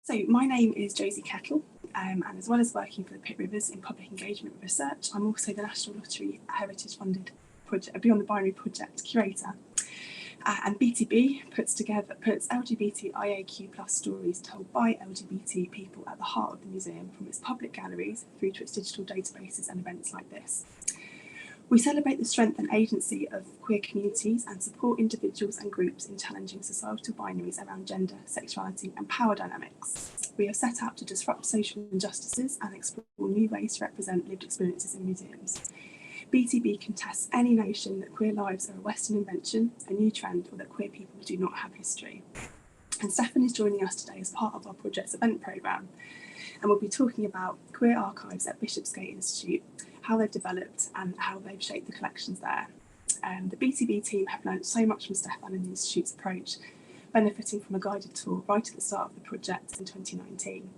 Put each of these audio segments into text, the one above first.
So my name is Josie Kettle, and as well as working for the Pitt Rivers in public engagement research, I'm also the National Lottery Heritage Funded project, Beyond the Binary project curator. And BTB puts LGBTIAQ+ stories told by LGBT people at the heart of the museum, from its public galleries through to its digital databases and events like this. We celebrate the strength and agency of queer communities and support individuals and groups in challenging societal binaries around gender, sexuality and power dynamics. We are set out to disrupt social injustices and explore new ways to represent lived experiences in museums. BTB contests any notion that queer lives are a Western invention, a new trend, or that queer people do not have history. And Stefan is joining us today as part of our project's event programme, and we'll be talking about queer archives at Bishopsgate Institute, how they've developed and how they've shaped the collections there. The BTB team have learned so much from Stefan and the Institute's approach, benefiting from a guided tour right at the start of the project in 2019.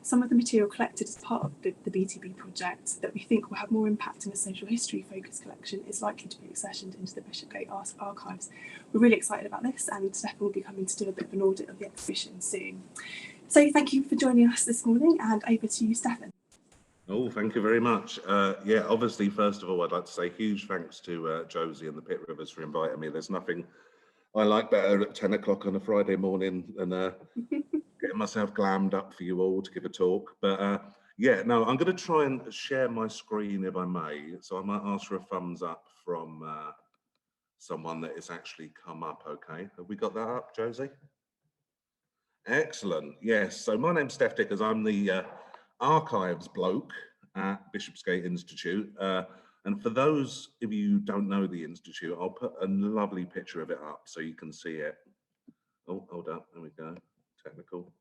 Some of the material collected as part of the BTB project that we think will have more impact in a social history focused collection is likely to be accessioned into the Bishopsgate Archives. We're really excited about this, and Stefan will be coming to do a bit of an audit of the exhibition soon. So thank you for joining us this morning, and over to you, Stefan. Oh, thank you very much. Yeah, obviously, first of all, I'd like to say huge thanks to Josie and the Pitt Rivers for inviting me. There's nothing I like better at 10 o'clock on a Friday morning than getting myself glammed up for you all to give a talk. But yeah, no, I'm going to try and share my screen if I may. So I might ask for a thumbs up from someone that has actually come up. Okay, have we got that up, Josie? Excellent. Yes. So my name's Stef Dickers. I'm the archives bloke at Bishopsgate Institute. And for those of you who don't know the Institute, I'll put a lovely picture of it up so you can see it. Oh, hold up. There we go. Technical.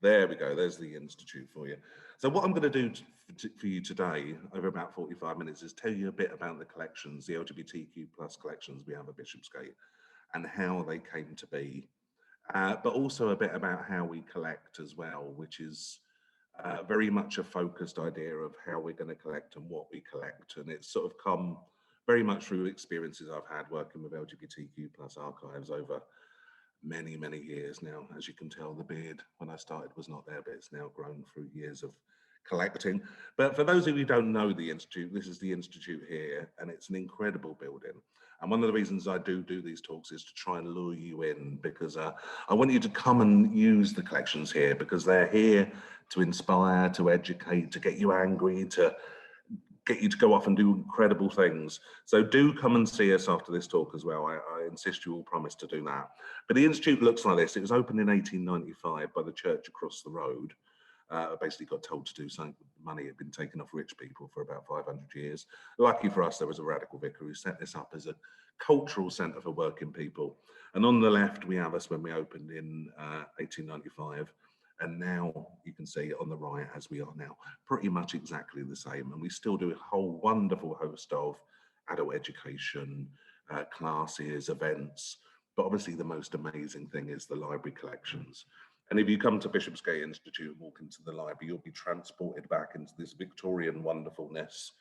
There we go. There's the Institute for you. So what I'm going to do for you today, over about 45 minutes, is tell you a bit about the collections, the LGBTQ+ collections we have at Bishopsgate, and how they came to be. But also a bit about how we collect as well, which is very much a focused idea of how we're going to collect and what we collect. And it's sort of come very much through experiences I've had working with LGBTQ+ archives over many, many years now. As you can tell, the beard when I started was not there, but it's now grown through years of collecting. But for those of you who don't know the Institute, this is the Institute here, and it's an incredible building. And one of the reasons I do these talks is to try and lure you in, because I want you to come and use the collections here, because they're here to inspire, to educate, to get you angry, to get you to go off and do incredible things. So do come and see us after this talk as well. I insist you all promise to do that. But the Institute looks like this. It was opened in 1895 by the church across the road. I basically got told to do something. Money had been taken off rich people for about 500 years. Lucky for us, there was a radical vicar who set this up as a cultural centre for working people. And on the left, we have us when we opened in 1895. And now you can see on the right, as we are now, pretty much exactly the same. And we still do a whole wonderful host of adult education, classes, events. But obviously the most amazing thing is the library collections. And if you come to Bishopsgate Institute and walk into the library, you'll be transported back into this Victorian wonderfulness.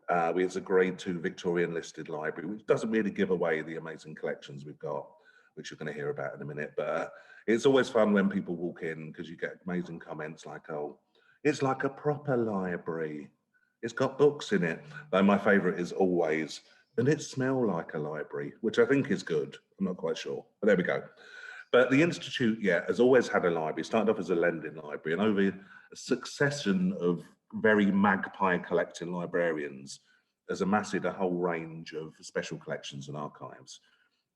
It's a grade 2 Victorian listed library, which doesn't really give away the amazing collections we've got, which you're going to hear about in a minute. But it's always fun when people walk in, because you get amazing comments like, oh, it's like a proper library. It's got books in it. Though my favourite is always, and it smells like a library, which I think is good. I'm not quite sure, but there we go. But the Institute, yeah, has always had a library. It started off as a lending library, and over a succession of very magpie collecting librarians has amassed a whole range of special collections and archives.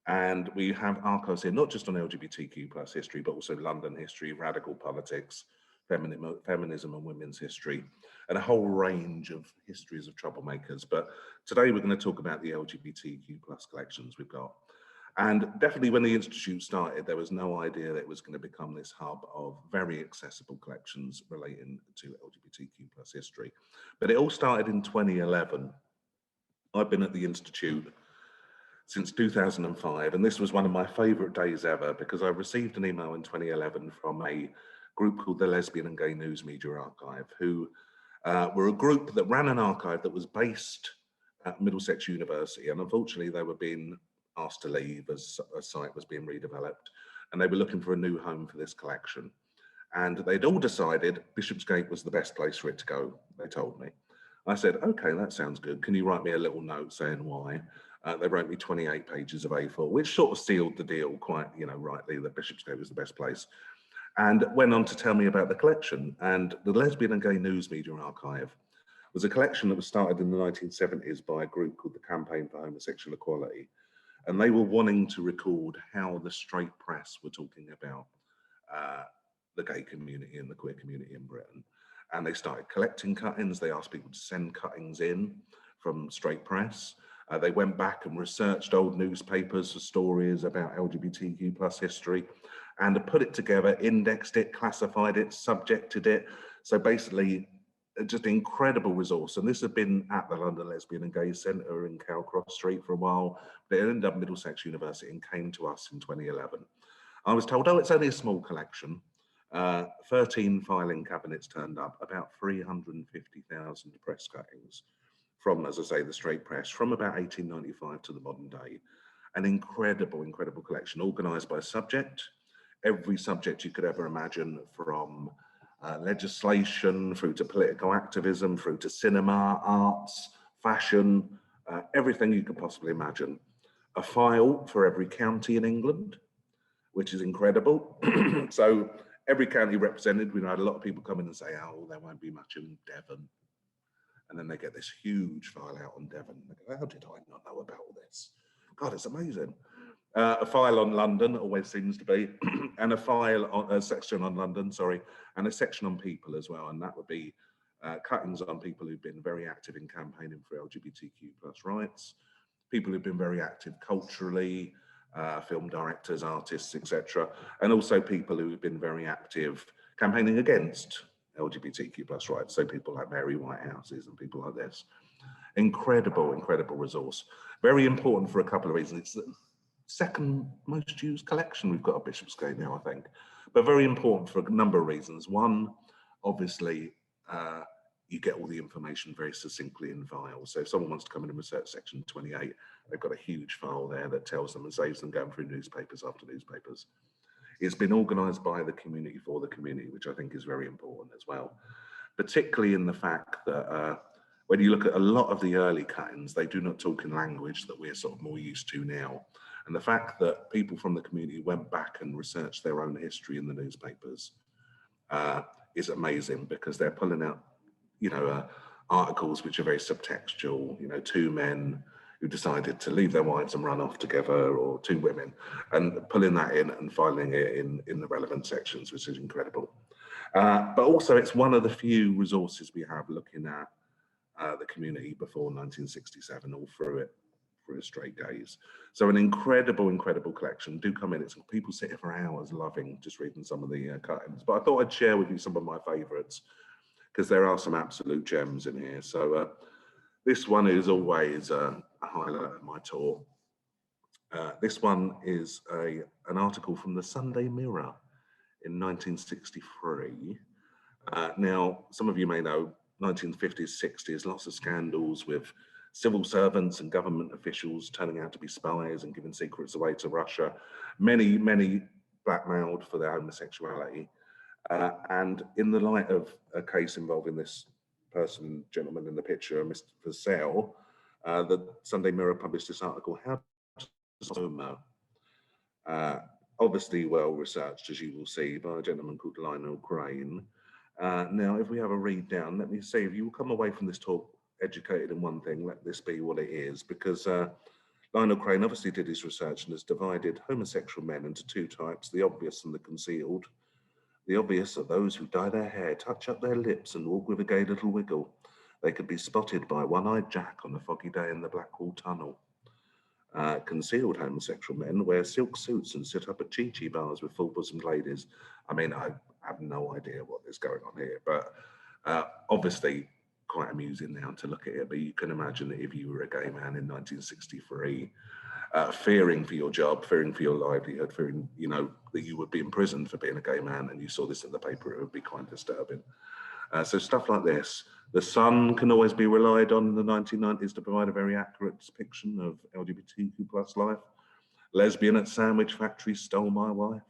And we have archives here, not just on LGBTQ+ history, but also London history, radical politics, feminism and women's history, and a whole range of histories of troublemakers. But today we're going to talk about the LGBTQ+ collections we've got. And definitely when the Institute started, there was no idea that it was going to become this hub of very accessible collections relating to LGBTQ+ history. But it all started in 2011. I've been at the Institute since 2005, and this was one of my favourite days ever, because I received an email in 2011 from a group called the Lesbian and Gay News Media Archive, who were a group that ran an archive that was based at Middlesex University, and unfortunately they were being asked to leave as a site was being redeveloped, and they were looking for a new home for this collection. And they'd all decided Bishopsgate was the best place for it to go, they told me. I said, okay, that sounds good. Can you write me a little note saying why? They wrote me 28 pages of A4, which sort of sealed the deal quite, rightly, that Bishopsgate was the best place. And went on to tell me about the collection. And the Lesbian and Gay News Media Archive was a collection that was started in the 1970s by a group called the Campaign for Homosexual Equality. And they were wanting to record how the straight press were talking about the gay community and the queer community in Britain. And they started collecting cuttings. They asked people to send cuttings in from straight press. They went back and researched old newspapers for stories about LGBTQ plus history and put it together, indexed it, classified it, subjected it. So basically, just an incredible resource. And this had been at the London Lesbian and Gay Centre in Cowcross Street for a while. But it ended up Middlesex University and came to us in 2011. I was told, oh, it's only a small collection. 13 filing cabinets turned up, about 350,000 press cuttings from, as I say, the straight press, from about 1895 to the modern day. An incredible, incredible collection, organised by subject, every subject you could ever imagine, from legislation through to political activism, through to cinema, arts, fashion, everything you could possibly imagine. A file for every county in England, which is incredible. So every county represented, we had a lot of people come in and say, oh, there won't be much in Devon. And then they get this huge file out on Devon. They go, how did I not know about all this? God, it's amazing. A file on London always seems to be, and a section on London, sorry, and a section on people as well. And that would be cuttings on people who've been very active in campaigning for LGBTQ plus rights, people who've been very active culturally, film directors, artists, etc. And also people who have been very active campaigning against LGBTQ plus rights. So people like Mary Whitehouses and people like this. Incredible, incredible resource. Very important for a couple of reasons. It's the second most used collection we've got at Bishopsgate now, I think. But very important for a number of reasons. One, obviously, you get all the information very succinctly in files. So if someone wants to come in and research section 28, they've got a huge file there that tells them and saves them going through newspapers after newspapers. It's been organised by the community for the community, which I think is very important as well, particularly in the fact that when you look at a lot of the early cuttings, they do not talk in language that we're sort of more used to now. And the fact that people from the community went back and researched their own history in the newspapers is amazing, because they're pulling out articles which are very subtextual, two men who decided to leave their wives and run off together, or two women, and pulling that in and filing it in the relevant sections, which is incredible. But also it's one of the few resources we have looking at the community before 1967, all through it, through a straight gaze. So an incredible, incredible collection. Do come in. It's people sit here for hours loving just reading some of the cuttings. But I thought I'd share with you some of my favourites, because there are some absolute gems in here. So this one is always a highlight of my tour. This one is an article from the Sunday Mirror in 1963. Now, some of you may know, 1950s, 60s, lots of scandals with civil servants and government officials turning out to be spies and giving secrets away to Russia. Many, many blackmailed for their homosexuality. And in the light of a case involving this gentleman in the picture, Mr. Vassell, the Sunday Mirror published this article, How Does Homo? Obviously well researched, as you will see, by a gentleman called Lionel Crane. Now, if we have a read down, let me see, if you will come away from this talk educated in one thing, let this be what it is, because Lionel Crane obviously did his research and has divided homosexual men into two types, the obvious and the concealed. The obvious are those who dye their hair, touch up their lips and walk with a gay little wiggle. They could be spotted by one-eyed Jack on a foggy day in the Blackwall Tunnel. Concealed homosexual men wear silk suits and sit up at chi-chi bars with full-bosomed ladies. I mean, I have no idea what is going on here, but obviously quite amusing now to look at it. But you can imagine that if you were a gay man in 1963, fearing for your job, fearing for your livelihood, fearing, that you would be imprisoned for being a gay man, and you saw this in the paper, it would be quite disturbing. So stuff like this. The Sun can always be relied on in the 1990s to provide a very accurate depiction of LGBTQ plus life. Lesbian at sandwich factory stole my wife.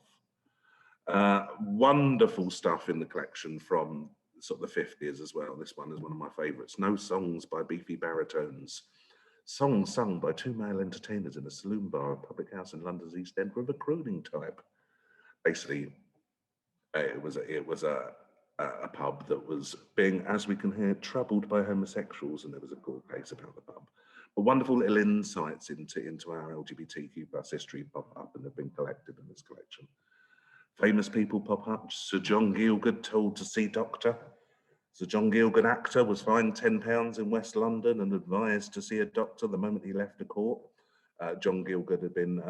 Wonderful stuff in the collection from sort of the 50s as well. This one is one of my favourites. No songs by beefy baritones. Songs sung by two male entertainers in a saloon bar or public house in London's East End with a crooning type. Basically, it was a pub that was being, as we can hear, troubled by homosexuals, and there was a court case about the pub. But wonderful little insights into our LGBTQ plus history pop up and have been collected in this collection. Famous people pop up. Sir John Gielgud told to see doctor. Sir John Gielgud, actor, was fined £10 in West London and advised to see a doctor the moment he left the court. John Gielgud had been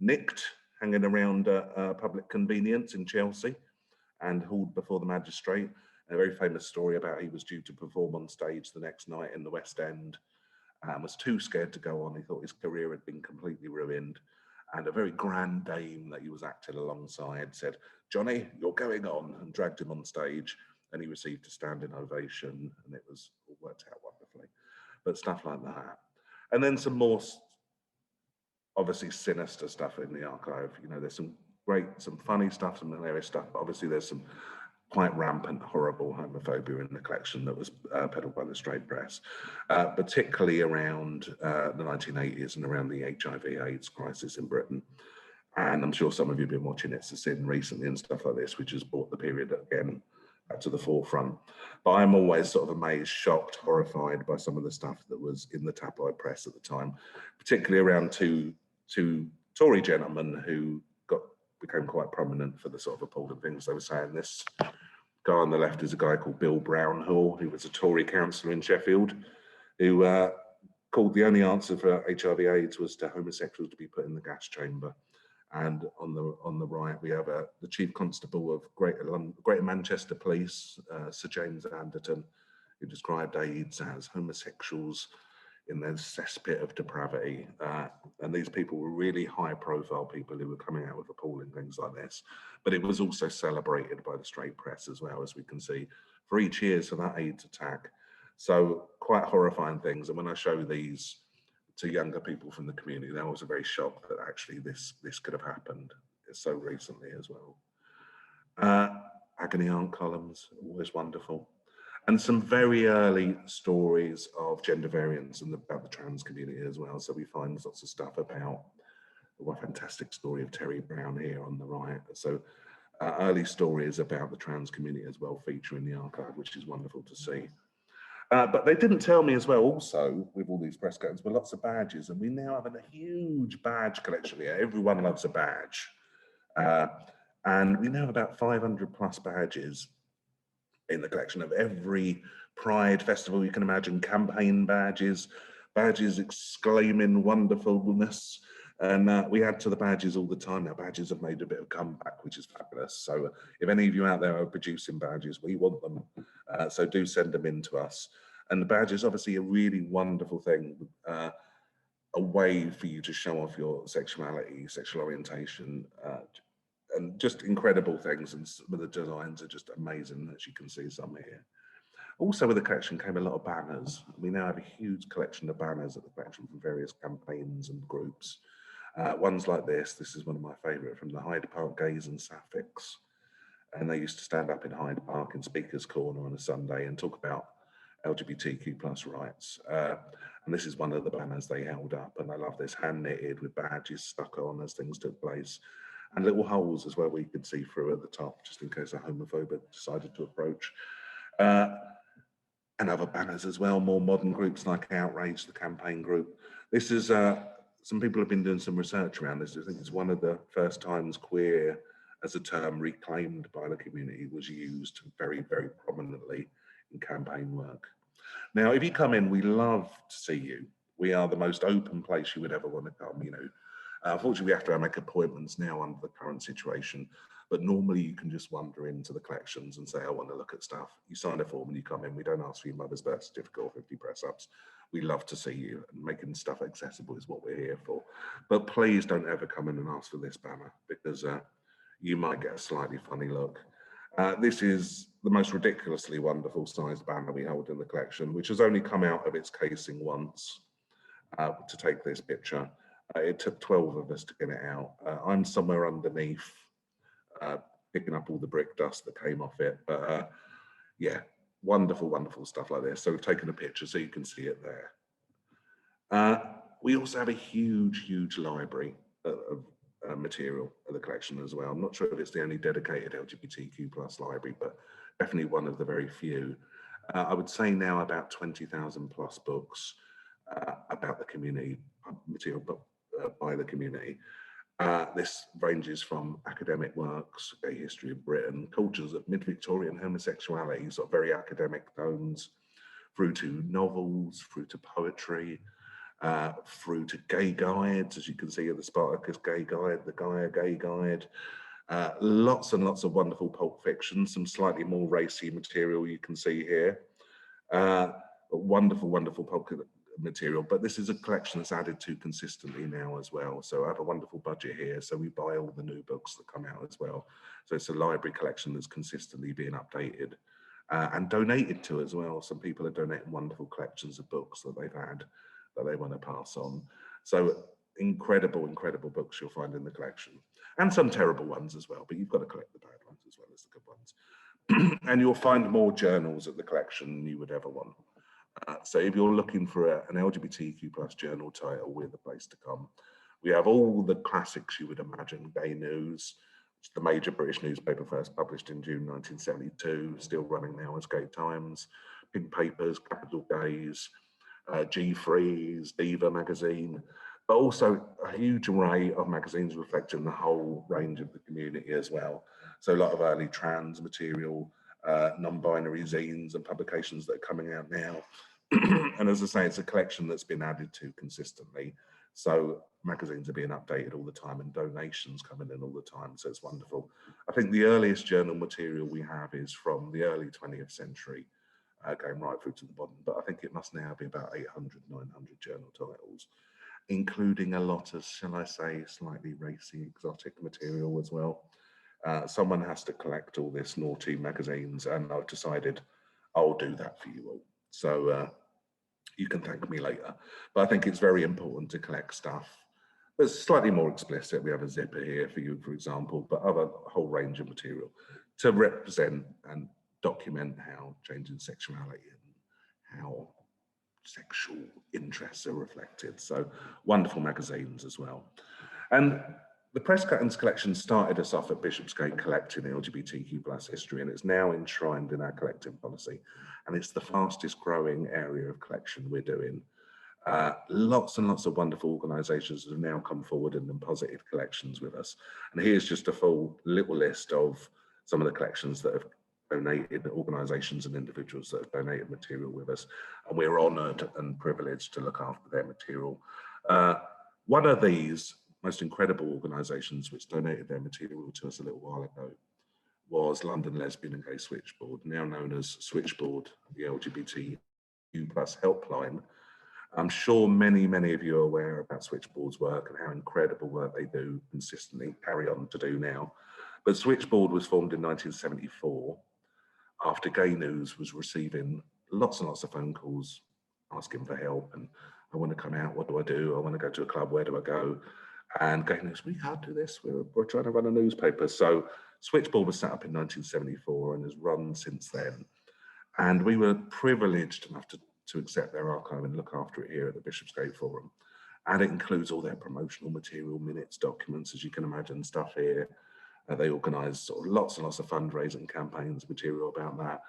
nicked, hanging around a public convenience in Chelsea and hauled before the magistrate. A very famous story about he was due to perform on stage the next night in the West End and was too scared to go on. He thought his career had been completely ruined. And a very grand dame that he was acting alongside said, "Johnny, you're going on," and dragged him on stage. And he received a standing ovation, and it all worked out wonderfully. But stuff like that. And then some more, obviously, sinister stuff in the archive. You know, there's some funny stuff, some hilarious stuff, but obviously there's some quite rampant, horrible homophobia in the collection that was peddled by the straight press, particularly around the 1980s and around the HIV/AIDS crisis in Britain. And I'm sure some of you have been watching It's a Sin recently and stuff like this, which has brought the period again to the forefront. But I'm always sort of amazed, shocked, horrified by some of the stuff that was in the tabloid press at the time, particularly around two Tory gentlemen who became quite prominent for the sort of appalling things they were saying. This guy on the left is a guy called Bill Brownhall, who was a Tory councillor in Sheffield, who called the only answer for HIV/AIDS was to homosexuals to be put in the gas chamber. And on the right, we have the Chief Constable of Greater Manchester Police, Sir James Anderton, who described AIDS as homosexuals in their cesspit of depravity. And these people were really high-profile people who were coming out with appalling things like this. But it was also celebrated by the straight press as well, as we can see, for each year for that AIDS attack. So quite horrifying things. And when I show these to younger people from the community, they was very shocked that actually this could have happened so recently as well. Agony aunt columns, always wonderful. And some very early stories of gender variance and about the trans community as well. So we find lots of stuff about a fantastic story of Terry Brown here on the right. So early stories about the trans community as well feature in the archive, which is wonderful to see. But they didn't tell me as well, also, with all these press cuttings, were lots of badges. And we now have a huge badge collection here. Everyone loves a badge. And we now have about 500 plus badges in the collection of every Pride festival you can imagine, campaign badges exclaiming wonderfulness. And we add to the badges all the time. Now, badges have made a bit of a comeback, which is fabulous. So if any of you out there are producing badges, we want them. So do send them in to us. And the badge is obviously a really wonderful thing, a way for you to show off your sexuality, sexual orientation, and just incredible things. And some of the designs are just amazing, as you can see some here. Also with the collection came a lot of banners. We now have a huge collection of banners at the collection from various campaigns and groups. Ones like this is one of my favourite, from the Hyde Park Gays and Sapphics. And they used to stand up in Hyde Park in Speaker's Corner on a Sunday and talk about LGBTQ plus rights. And this is one of the banners they held up. And I love this, hand knitted with badges stuck on as things took place. And little holes as well we could see through at the top, just in case a homophobe decided to approach. And other banners as well, more modern groups like Outrage, the campaign group. This is, some people have been doing some research around this. I think it's one of the first times queer as a term reclaimed by the community was used very, very prominently in campaign work. Now, if you come in, we love to see you. We are the most open place you would ever want to come, you know. Unfortunately, we have to make appointments now under the current situation, but normally you can just wander into the collections and say, I want to look at stuff. You sign a form and you come in. We don't ask for your mother's birth certificate or 50 press-ups. We love to see you, and making stuff accessible is what we're here for. But please don't ever come in and ask for this banner, because you might get a slightly funny look. This is the most ridiculously wonderful sized banner we hold in the collection, which has only come out of its casing once to take this picture. It took 12 of us to get it out. I'm somewhere underneath picking up all the brick dust that came off it. But yeah, wonderful, wonderful stuff like this. So we've taken a picture so you can see it there. We also have a huge, huge library of material of the collection as well. I'm not sure if it's the only dedicated LGBTQ plus library, but definitely one of the very few. I would say now about 20,000 plus books about the community, material by the community. This ranges from academic works, a history of Britain, cultures of mid-Victorian homosexuality, sort of very academic tones, through to novels, through to poetry, through to gay guides, as you can see in the Spartacus Gay Guide, the Gaia Gay Guide. Lots and lots of wonderful pulp fiction, some slightly more racy material you can see here. Wonderful, wonderful pulp material, but this is a collection that's added to consistently now as well. So I have a wonderful budget here, so we buy all the new books that come out as well. So it's a library collection that's consistently being updated and donated to as well. Some people are donating wonderful collections of books that they've had that they want to pass on. So incredible, incredible books you'll find in the collection, and some terrible ones as well, but you've got to collect the bad ones as well as the good ones. And you'll find more journals at the collection than you would ever want. So if you're looking for an LGBTQ plus journal title, we're the place to come. We have all the classics you would imagine. Gay News, which is the major British newspaper, first published in June 1972, still running now as Gay Times, Pink Papers, Capital Gays, G3's, Diva magazine, but also a huge array of magazines reflecting the whole range of the community as well. So a lot of early trans material, non-binary zines and publications that are coming out now. And as I say, it's a collection that's been added to consistently. So magazines are being updated all the time and donations coming in all the time. So it's wonderful. I think the earliest journal material we have is from the early 20th century, going right through to the bottom. But I think it must now be about 800, 900 journal titles, including a lot of, shall I say, slightly racy, exotic material as well. Someone has to collect all this naughty magazines, and I've decided I'll do that for you all. So you can thank me later. But I think it's very important to collect stuff that's slightly more explicit. We have a zipper here for you, for example, but other whole range of material to represent and document how changing sexuality and how sexual interests are reflected. So wonderful magazines as well. And the Press Cuttings collection started us off at Bishopsgate collecting LGBTQ plus history, and it's now enshrined in our collecting policy. And it's the fastest growing area of collection we're doing. Lots and lots of wonderful organisations have now come forward and deposited collections with us. And here's just a full little list of some of the collections that have donated, organisations and individuals that have donated material with us. And we're honoured and privileged to look after their material. One of these most incredible organisations which donated their material to us a little while ago was London Lesbian and Gay Switchboard, now known as Switchboard, the LGBTQ plus helpline. I'm sure many, many of you are aware about Switchboard's work and how incredible work they do consistently, carry on to do now. But Switchboard was formed in 1974 after Gay News was receiving lots and lots of phone calls asking for help. And I want to come out, what do I do? I want to go to a club, where do I go? And Gay News, we can't do this, we're trying to run a newspaper. So Switchboard was set up in 1974 and has run since then. And we were privileged enough to accept their archive and look after it here at the Bishopsgate Forum. And it includes all their promotional material, minutes, documents, as you can imagine, stuff here. They organise sort of lots and lots of fundraising campaigns, material about that.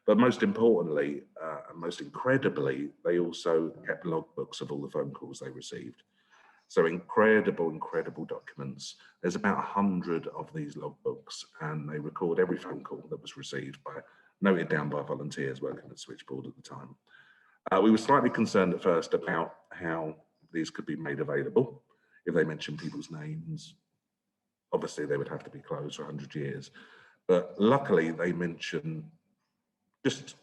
But most importantly, and most incredibly, they also kept logbooks of all the phone calls they received. So incredible, incredible documents. There's about 100 of these logbooks, and they record every phone call that was received, noted down by volunteers working at Switchboard at the time. We were slightly concerned at first about how these could be made available. If they mention people's names, obviously they would have to be closed for 100 years. But luckily they mention just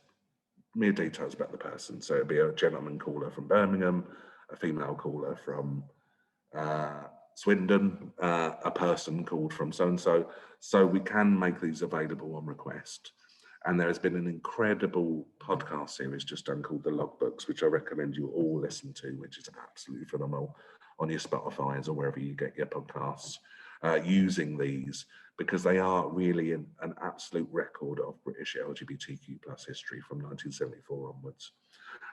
mere details about the person. So it'd be a gentleman caller from Birmingham, a female caller from Swindon, a person called from so-and-so. So we can make these available on request. And there has been an incredible podcast series just done called The Logbooks, which I recommend you all listen to, which is absolutely phenomenal on your Spotify's or wherever you get your podcasts. using these, because they are really an absolute record of British LGBTQ+ history from 1974 onwards.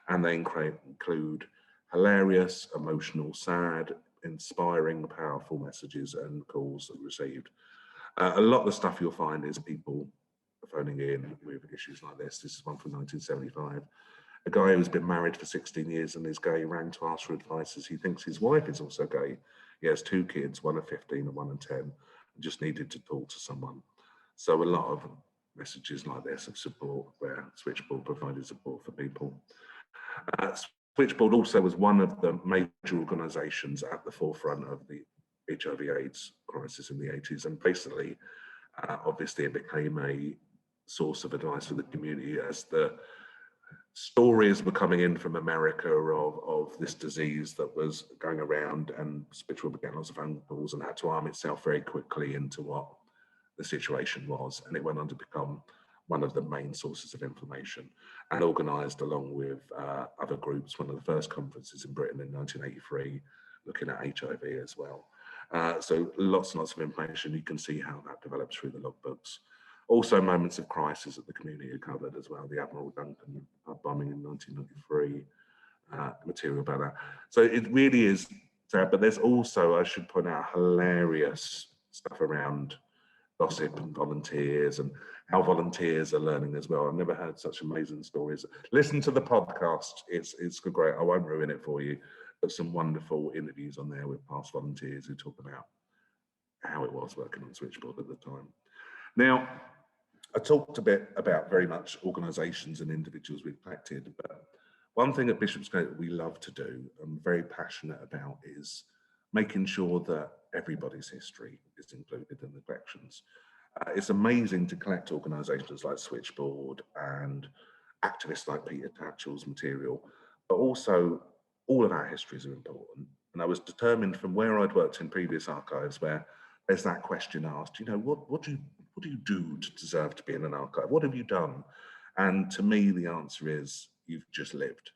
And they include hilarious, emotional, sad, inspiring, powerful messages and calls that were received. A lot of the stuff you'll find is people phoning in with issues like this. This is one from 1975. A guy who's been married for 16 years and is gay rang to ask for advice as he thinks his wife is also gay. He has 2 kids, one of 15 and one of 10, and just needed to talk to someone. So a lot of messages like this of support, where Switchboard provided support for people. Switchboard also was one of the major organisations at the forefront of the HIV/AIDS crisis in the 80s, and basically, obviously, it became a source of advice for the community as the stories were coming in from America of this disease that was going around, and Switchboard began lots of phone calls and had to arm itself very quickly into what the situation was, and it went on to become one of the main sources of information, and organised along with other groups, one of the first conferences in Britain in 1983, looking at HIV as well. So lots and lots of information. You can see how that develops through the logbooks. Also moments of crisis that the community are covered as well. The Admiral Duncan bombing in 1993, material about that. So it really is sad, but there's also, I should point out, hilarious stuff around gossip and volunteers and how volunteers are learning as well. I've never heard such amazing stories. Listen to the podcast, it's great. I won't ruin it for you, but some wonderful interviews on there with past volunteers who talk about how it was working on Switchboard at the time. Now, I talked a bit about very much organisations and individuals we've collected, but one thing at Bishopsgate that we love to do and very passionate about is making sure that everybody's history is included in the collections. It's amazing to collect organisations like Switchboard and activists like Peter Tatchell's material, but also all of our histories are important. And I was determined from where I'd worked in previous archives where there's that question asked, you know, what do you do to deserve to be in an archive? What have you done? And to me, the answer is you've just lived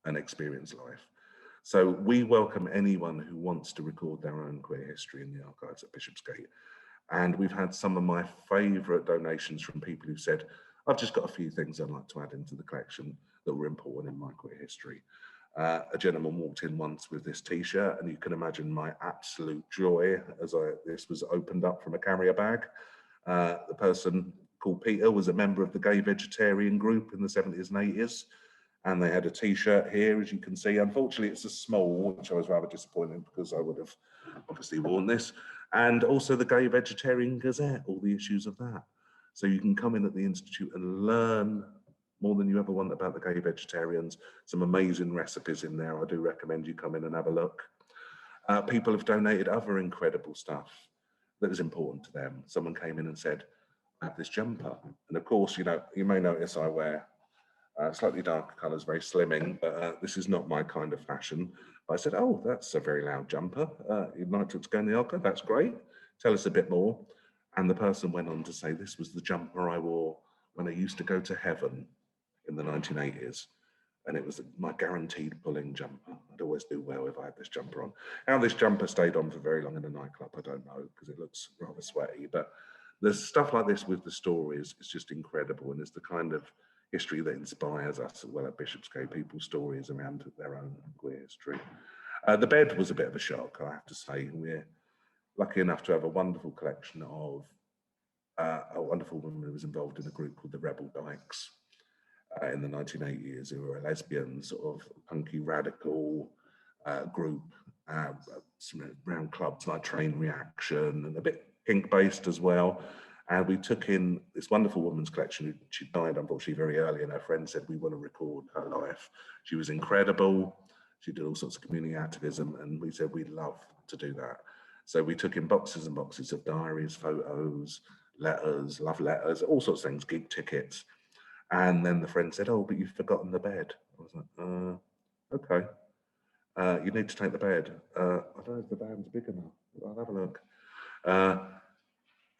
and experienced life. So we welcome anyone who wants to record their own queer history in the archives at Bishopsgate. And we've had some of my favourite donations from people who said, I've just got a few things I'd like to add into the collection that were important in my queer history. A gentleman walked in once with this T-shirt, and you can imagine my absolute joy as this was opened up from a carrier bag. The person called Peter was a member of the gay vegetarian group in the 70s and 80s. And they had a T-shirt here, as you can see. Unfortunately, it's a small, which I was rather disappointed because I would have obviously worn this. And also the Gay Vegetarian Gazette, all the issues of that. So you can come in at the Institute and learn more than you ever want about the gay vegetarians. Some amazing recipes in there. I do recommend you come in and have a look. People have donated other incredible stuff that is important to them. Someone came in and said, I have this jumper. And of course, you know, you may notice I wear slightly darker colours, very slimming, but this is not my kind of fashion. I said, oh, that's a very loud jumper. You'd like to go in the archive? That's great. Tell us a bit more. And the person went on to say, this was the jumper I wore when I used to go to heaven in the 1980s. And it was my guaranteed pulling jumper. I'd always do well if I had this jumper on. How this jumper stayed on for very long in a nightclub, I don't know, because it looks rather sweaty. But there's stuff like this with the stories. It's just incredible. And it's the kind of history that inspires us as well at Bishopsgate, people's stories around their own queer history. The bed was a bit of a shock, I have to say. We're lucky enough to have a wonderful collection of a wonderful woman who was involved in a group called the Rebel Dykes in the 1980s, who were a lesbian, sort of punky, radical group, around clubs like Train Reaction, and a bit pink-based as well. And we took in this wonderful woman's collection. She died, unfortunately, very early, and her friend said, we want to record her life. She was incredible. She did all sorts of community activism, and we said, we'd love to do that. So we took in boxes and boxes of diaries, photos, letters, love letters, all sorts of things, geek tickets. And then the friend said, oh, but you've forgotten the bed. I was like, okay. You need to take the bed. I don't know if the band's big enough. I'll have a look.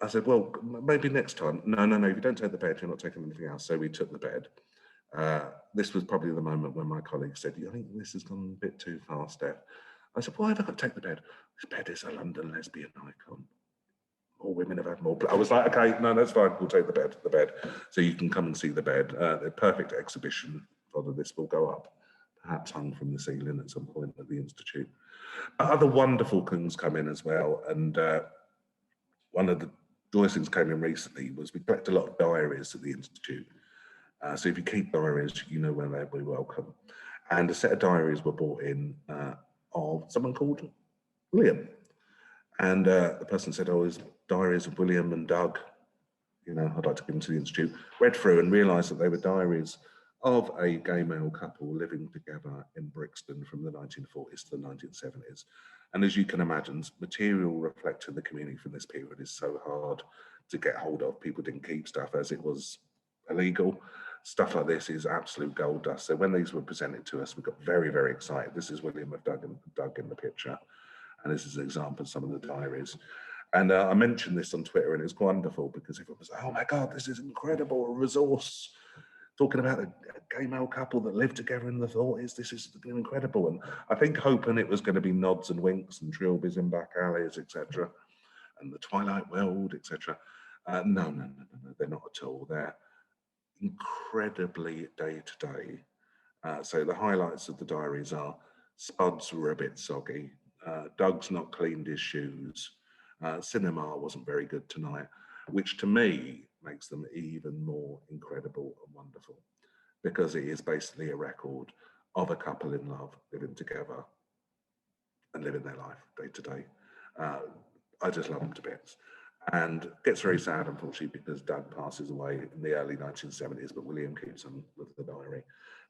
I said, well, maybe next time. No, if you don't take the bed, you're not taking anything else. So we took the bed. This was probably the moment when my colleague said, I think this has gone a bit too far, Stef. I said, why have I got to take the bed? This bed is a London lesbian icon. All women have had more. I was like, okay, no, that's fine. We'll take the bed. So you can come and see the bed. The perfect exhibition for this will go up, perhaps hung from the ceiling at some point at the Institute. Other wonderful things come in as well. And one of the joyous things came in recently was we collect a lot of diaries at the Institute. So if you keep diaries, you know when they'll be welcome. And a set of diaries were brought in of someone called William. And the person said, oh, his diaries of William and Doug, you know, I'd like to give them to the Institute. Read through and realised that they were diaries of a gay male couple living together in Brixton from the 1940s to the 1970s. And as you can imagine, material reflecting the community from this period is so hard to get hold of. People didn't keep stuff as it was illegal. Stuff like this is absolute gold dust. So when these were presented to us, we got very, very excited. This is William of Doug in the picture. And this is an example of some of the diaries. And I mentioned this on Twitter, and it's wonderful because everyone was like, oh my God, this is incredible, a resource. Talking about a gay male couple that lived together in the 40s, this is incredible. And I think hoping it was going to be nods and winks and trilbies in back alleys, etc., and the Twilight World, etc. No, they're not at all. They're incredibly day-to-day. So the highlights of the diaries are Spuds were a bit soggy, Doug's not cleaned his shoes, cinema wasn't very good tonight, which to me makes them even more incredible and wonderful, because it is basically a record of a couple in love living together and living their life day to day. I just love them to bits. And it gets very sad, unfortunately, because Doug passes away in the early 1970s, but William keeps on with the diary,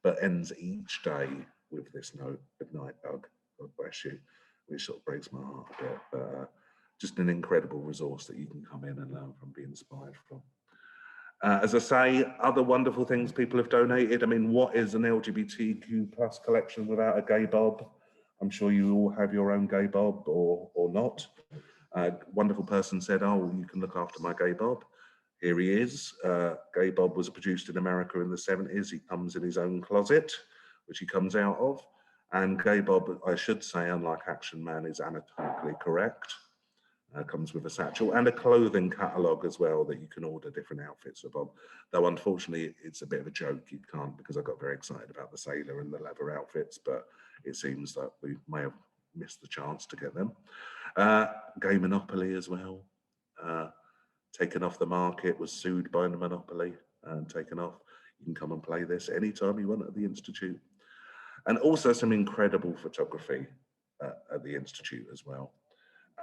but ends each day with this note, good night, Doug, God bless you, which sort of breaks my heart a bit, but just an incredible resource that you can come in and learn from, be inspired from. As I say, other wonderful things people have donated. I mean, what is an LGBTQ plus collection without a gay bob? I'm sure you all have your own gay bob or not. Wonderful person said, oh, you can look after my gay bob. Here he is. Gay bob was produced in America in the 70s. He comes in his own closet, which he comes out of. And gay bob, I should say, unlike Action Man, is anatomically correct. Comes with a satchel and a clothing catalogue as well that you can order different outfits for Bob. Though unfortunately it's a bit of a joke, you can't, because I got very excited about the sailor and the leather outfits, but it seems that we may have missed the chance to get them. Gay Monopoly as well, taken off the market, was sued by the Monopoly and taken off. You can come and play this anytime you want at the Institute. And also some incredible photography at the Institute as well.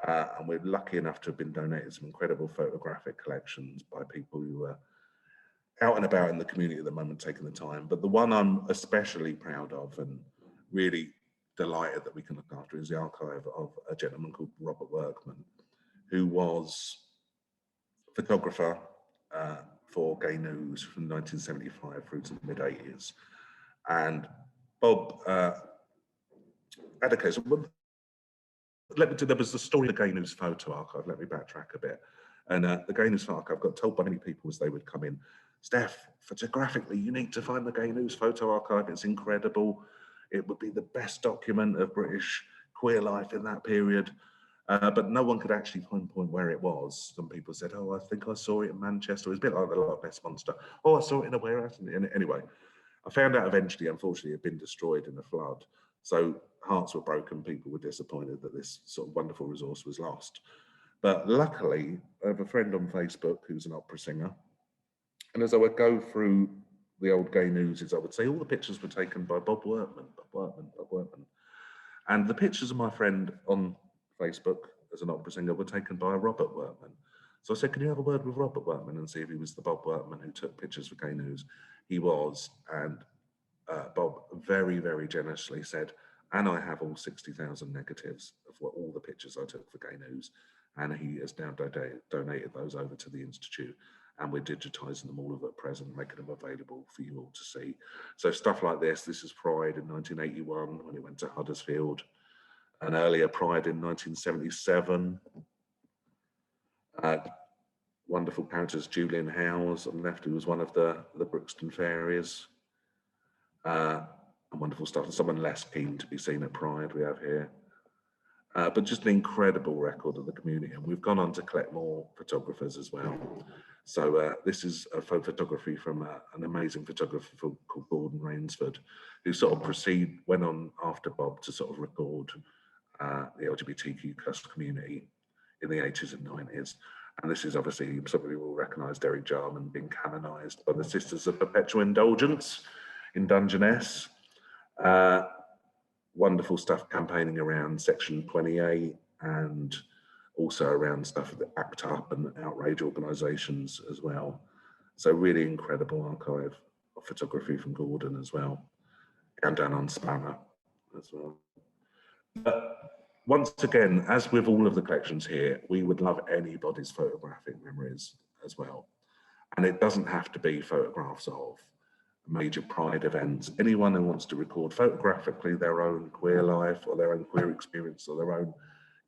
And we're lucky enough to have been donated some incredible photographic collections by people who are out and about in the community at the moment, taking the time. But the one I'm especially proud of and really delighted that we can look after is the archive of a gentleman called Robert Workman, who was photographer for Gay News from 1975 through to the mid-80s. And Bob had a case. There was the story of the Gay News photo archive. Let me backtrack a bit. And the Gay News archive got told by many people as they would come in, Stef, photographically, you need to find the Gay News photo archive. It's incredible. It would be the best document of British queer life in that period. But no one could actually pinpoint where it was. Some people said, oh, I think I saw it in Manchester. It was a bit like the Loch Ness Monster. Oh, I saw it in a warehouse. And anyway, I found out eventually, unfortunately, it had been destroyed in a flood. So hearts were broken, people were disappointed that this sort of wonderful resource was lost. But luckily, I have a friend on Facebook who's an opera singer. And as I would go through the old Gay Newses, I would say all the pictures were taken by Bob Workman. And the pictures of my friend on Facebook as an opera singer were taken by Robert Workman. So I said, can you have a word with Robert Workman and see if he was the Bob Workman who took pictures for Gay News? He was, and Bob very, very generously said, and I have all 60,000 negatives of all the pictures I took for Gay News. And he has now donated those over to the Institute. And we're digitising them all at present, making them available for you all to see. So stuff like this is Pride in 1981 when it went to Huddersfield. An earlier Pride in 1977. Wonderful characters, Julian Howes on the left, who was one of the Brixton Fairies. And wonderful stuff. And someone less keen to be seen at Pride we have here. but just an incredible record of the community. And we've gone on to collect more photographers as well. So this is a photography from an amazing photographer called Gordon Rainsford, who sort of went on after Bob to sort of record the LGBTQ+ community in the 80s and 90s. And this is obviously, some of you will recognise Derek Jarman being canonised by the Sisters of Perpetual Indulgence in Dungeness. Wonderful stuff campaigning around Section 28 and also around stuff that ACT UP and outrage organisations as well. So really incredible archive of photography from Gordon as well. And down on Spanner as well. But once again, as with all of the collections here, we would love anybody's photographic memories as well. And it doesn't have to be photographs of major pride events. Anyone who wants to record photographically their own queer life or their own queer experience or their own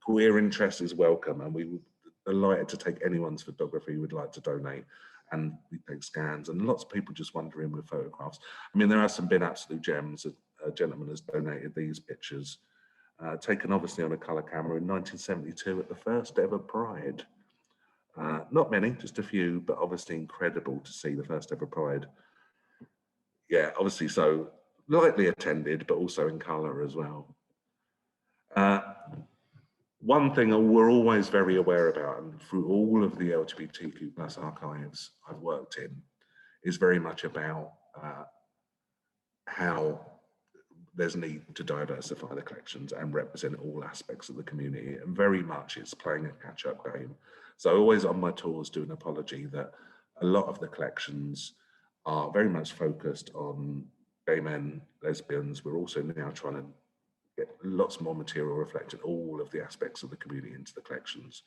queer interest is welcome. And we would be delighted to take anyone's photography who would like to donate. And we take scans, and lots of people just wandering with photographs. I mean, there have been absolute gems. A gentleman has donated these pictures, taken obviously on a colour camera in 1972 at the first ever Pride. Not many, just a few, but obviously incredible to see the first ever Pride. Yeah, obviously so lightly attended, but also in colour as well. One thing we're always very aware about, and through all of the LGBTQ+ archives I've worked in, is very much about how there's need to diversify the collections and represent all aspects of the community, and very much it's playing a catch-up game. So always on my tours do an apology that a lot of the collections are very much focused on gay men, lesbians. We're also now trying to get lots more material reflecting all of the aspects of the community into the collections.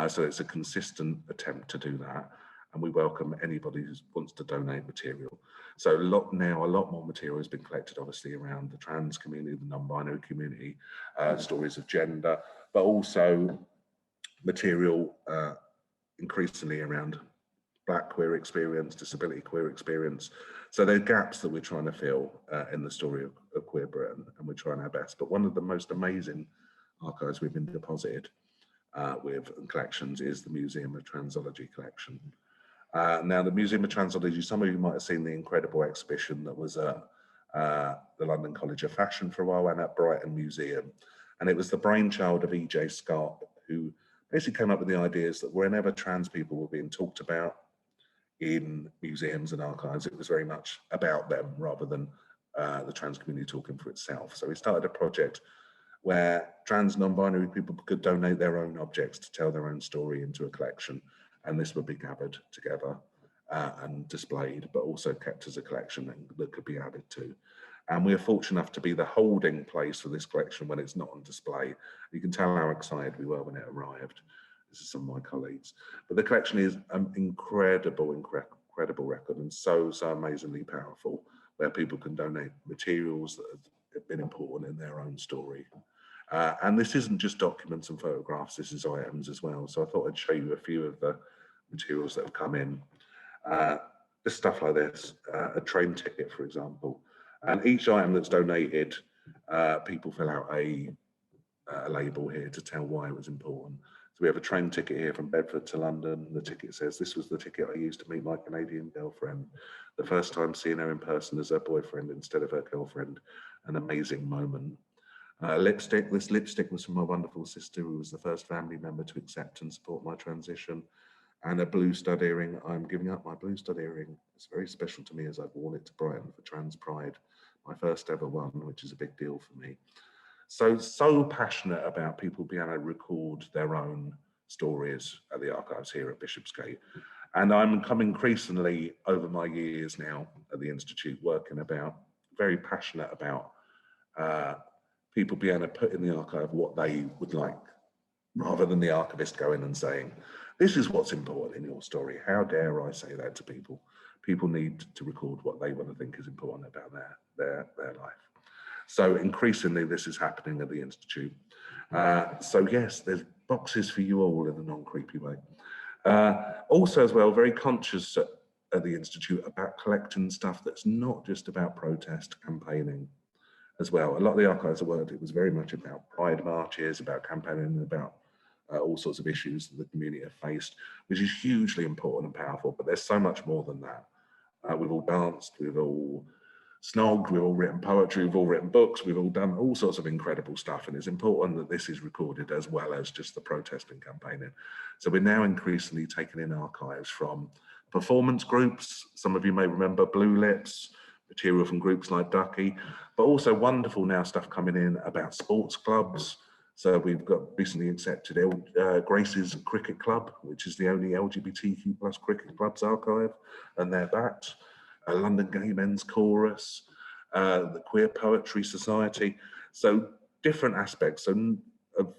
So it's a consistent attempt to do that. And we welcome anybody who wants to donate material. So a lot more material has been collected, obviously, around the trans community, the non-binary community, stories of gender, but also material increasingly around Black queer experience, disability queer experience. So there are gaps that we're trying to fill in the story of queer Britain, and we're trying our best. But one of the most amazing archives we've been deposited with collections is the Museum of Transology collection. Now, the Museum of Transology, some of you might have seen the incredible exhibition that was at the London College of Fashion for a while and at Brighton Museum. And it was the brainchild of E.J. Scott, who basically came up with the ideas that whenever trans people were being talked about in museums and archives, it was very much about them rather than the trans community talking for itself. So he started a project where trans non-binary people could donate their own objects to tell their own story into a collection. And this would be gathered together and displayed, but also kept as a collection that could be added to. And we are fortunate enough to be the holding place for this collection when it's not on display. You can tell how excited we were when it arrived. This is some of my colleagues. But the collection is an incredible record, and so amazingly powerful, where people can donate materials that have been important in their own story. And this isn't just documents and photographs, this is items as well. So I thought I'd show you a few of the materials that have come in. Just stuff like this, a train ticket, for example. And each item that's donated, people fill out a label here to tell why it was important. So we have a train ticket here from Bedford to London. The ticket says, "This was the ticket I used to meet my Canadian girlfriend. The first time seeing her in person as her boyfriend instead of her girlfriend. An amazing moment." Lipstick. This lipstick was from my wonderful sister, who was the first family member to accept and support my transition. And a blue stud earring. I'm giving up my blue stud earring. It's very special to me as I've worn it to Brighton for Trans Pride, my first ever one, which is a big deal for me. So passionate about people being able to record their own stories at the archives here at Bishopsgate. And I'm come increasingly over my years now at the Institute very passionate about people being able to put in the archive what they would like, rather than the archivist going and saying, "This is what's important in your story." How dare I say that to people? People need to record what they want to think is important about their life. So increasingly this is happening at the Institute. So yes, there's boxes for you all in a non-creepy way. Also as well, very conscious at the Institute about collecting stuff that's not just about protest campaigning. as well. A lot of the archives I worked, it was very much about pride marches, about campaigning, about all sorts of issues that the community have faced, which is hugely important and powerful, but there's so much more than that. We've all danced, we've all snogged, we've all written poetry, we've all written books, we've all done all sorts of incredible stuff, and it's important that this is recorded as well as just the protesting campaigning. So we're now increasingly taking in archives from performance groups. Some of you may remember Blue Lips, material from groups like Ducky, but also wonderful now stuff coming in about sports clubs. So we've got recently accepted Grace's Cricket Club, which is the only LGBTQ plus cricket clubs archive, and they're backed. London Gay Men's Chorus, the Queer Poetry Society. So different aspects of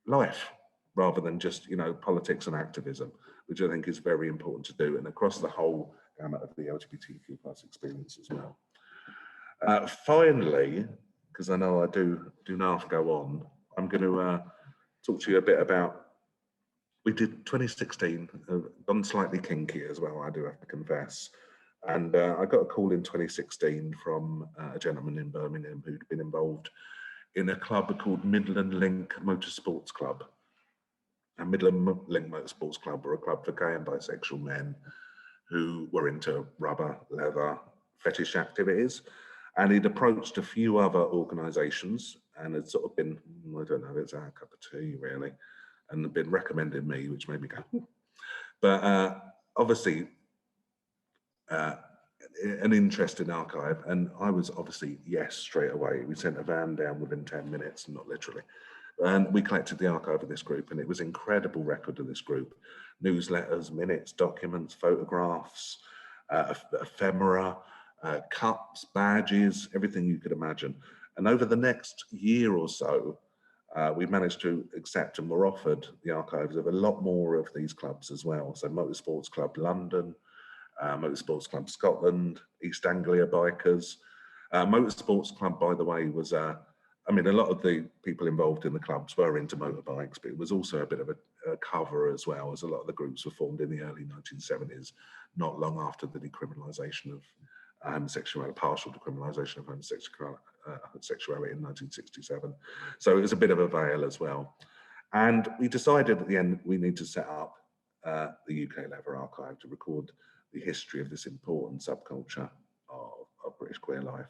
life rather than just, you know, politics and activism, which I think is very important to do, and across the whole gamut of the LGBTQ plus experience as well. Finally, because I know I do not go on, I'm going to talk to you a bit about, we did 2016, gone slightly kinky as well, I do have to confess. And I got a call in 2016 from a gentleman in Birmingham who'd been involved in a club called Midland Link Motorsports Club. And Midland Link Motorsports Club were a club for gay and bisexual men who were into rubber, leather, fetish activities. And he'd approached a few other organisations and had sort of been, I don't know, it's our cup of tea really, and had been recommended me, which made me go, ooh. But obviously, an interesting archive, and I was obviously yes straight away. We sent a van down within 10 minutes, not literally, and we collected the archive of this group, and it was an incredible record of this group: newsletters, minutes, documents, photographs, ephemera, cups, badges, everything you could imagine. And over the next year or so, we managed to accept and were offered the archives of a lot more of these clubs as well. So Motorsports Club London, Motorsports Club Scotland, East Anglia Bikers. Motorsports Club, by the way, was, I mean, a lot of the people involved in the clubs were into motorbikes, but it was also a bit of a cover as well, as a lot of the groups were formed in the early 1970s, not long after the decriminalisation of homosexuality, partial decriminalisation of homosexuality in 1967. So it was a bit of a veil as well. And we decided at the end we need to set up the UK Leather Archive to record the history of this important subculture of British queer life.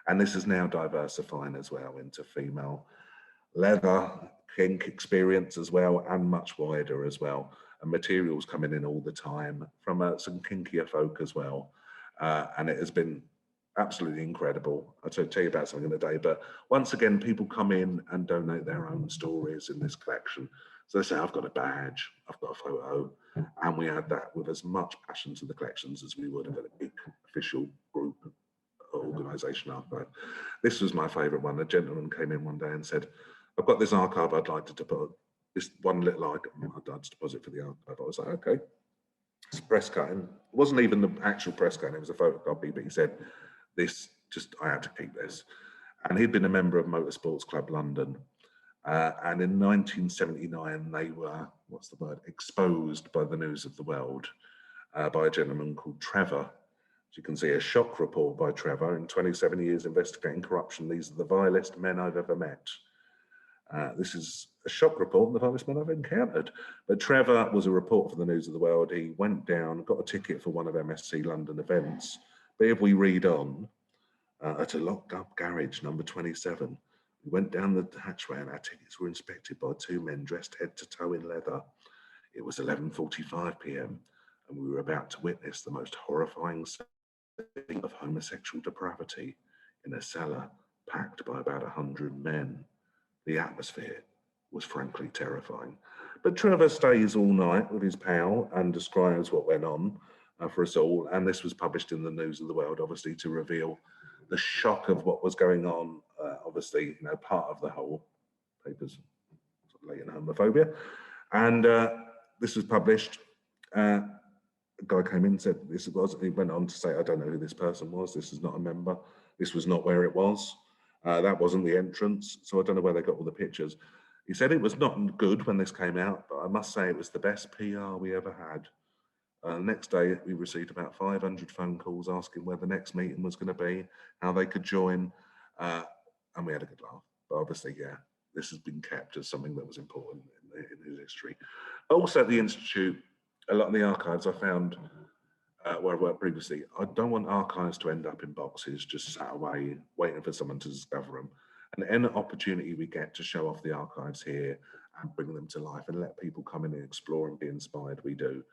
And this is now diversifying as well into female leather, kink experience as well, and much wider as well. And materials coming in all the time from some kinkier folk as well. And it has been absolutely incredible. I'll tell you about something in a day, but once again, people come in and donate their own stories in this collection. So they say, I've got a badge, I've got a photo, and we add that with as much passion to the collections as we would have at a big official group organisation archive. This was my favourite one. A gentleman came in one day and said, I've got this archive I'd like to deposit, this one little item I'd like to deposit for the archive. I was like, okay. It's press cutting. It wasn't even the actual press cutting, it was a photocopy, but he said, this, just, I had to keep this. And he'd been a member of Motorsports Club London. And in 1979, they were, what's the word, exposed by the News of the World by a gentleman called Trevor. As you can see, a shock report by Trevor. In 27 years investigating corruption, these are the vilest men I've ever met. This is a shock report, the vilest men I've encountered. But Trevor was a reporter for the News of the World. He went down, got a ticket for one of MSC London events. But if we read on, at a locked up garage, number 27, we went down the hatchway and our tickets were inspected by two men dressed head to toe in leather. It was 11:45 p.m. and we were about to witness the most horrifying scene of homosexual depravity in a cellar packed by about 100 men. The atmosphere was frankly terrifying. But Trevor stays all night with his pal and describes what went on for us all. And this was published in the News of the World, obviously, to reveal the shock of what was going on. Obviously, you know, part of the whole paper's latent homophobia. And this was published. A guy came in and said, this was, he went on to say, I don't know who this person was. This is not a member. This was not where it was. That wasn't the entrance. So I don't know where they got all the pictures. He said it was not good when this came out, but I must say it was the best PR we ever had. The next day, we received about 500 phone calls asking where the next meeting was going to be, how they could join. and we had a good laugh. But obviously, yeah, this has been kept as something that was important in his history. Also at the Institute, a lot of the archives I found where I worked previously, I don't want archives to end up in boxes, just sat away, waiting for someone to discover them. And any opportunity we get to show off the archives here and bring them to life and let people come in and explore and be inspired, we do.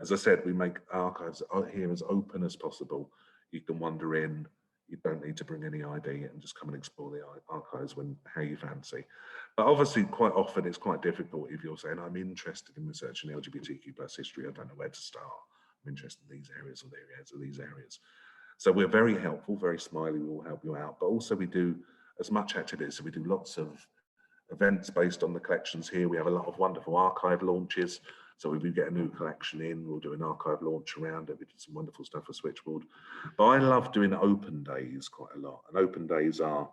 As I said, we make archives here as open as possible. You can wander in, you don't need to bring any ID and just come and explore the archives how you fancy. But obviously, quite often it's quite difficult if you're saying, I'm interested in researching LGBTQ+ history, I don't know where to start. I'm interested in these areas or these areas. So we're very helpful, very smiley, we will help you out. But also we do as much activity, so we do lots of events based on the collections here. We have a lot of wonderful archive launches. So if we get a new collection in, we'll do an archive launch around it. We did some wonderful stuff for Switchboard. But I love doing open days quite a lot. And open days are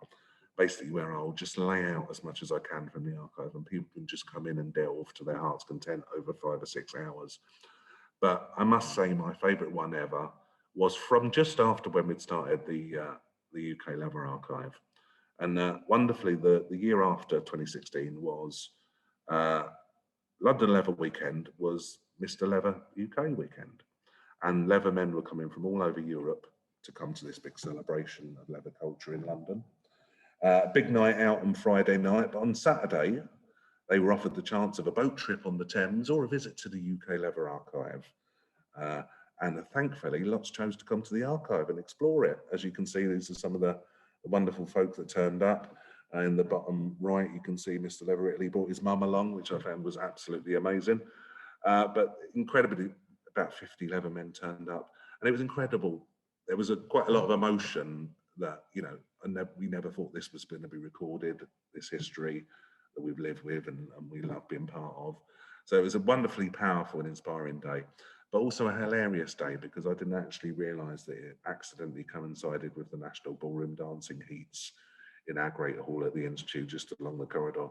basically where I'll just lay out as much as I can from the archive and people can just come in and delve to their heart's content over 5 or 6 hours. But I must say my favourite one ever was from just after when we'd started the UK Leather Archive. And wonderfully, the year after 2016 was London Leather Weekend was Mr. Leather UK Weekend. And leathermen were coming from all over Europe to come to this big celebration of leather culture in London. Big night out on Friday night, but on Saturday, they were offered the chance of a boat trip on the Thames or a visit to the UK Leather Archive. And thankfully, lots chose to come to the archive and explore it. As you can see, these are some of the wonderful folk that turned up. In the bottom right, you can see Mr. Leather Italy brought his mum along, which I found was absolutely amazing. But incredibly, about 50 leathermen turned up, and it was incredible. There was quite a lot of emotion that, you know, we never thought this was going to be recorded, this history that we've lived with and we love being part of. So it was a wonderfully powerful and inspiring day, but also a hilarious day because I didn't actually realise that it accidentally coincided with the National Ballroom Dancing Heats in our great hall at the Institute, just along the corridor.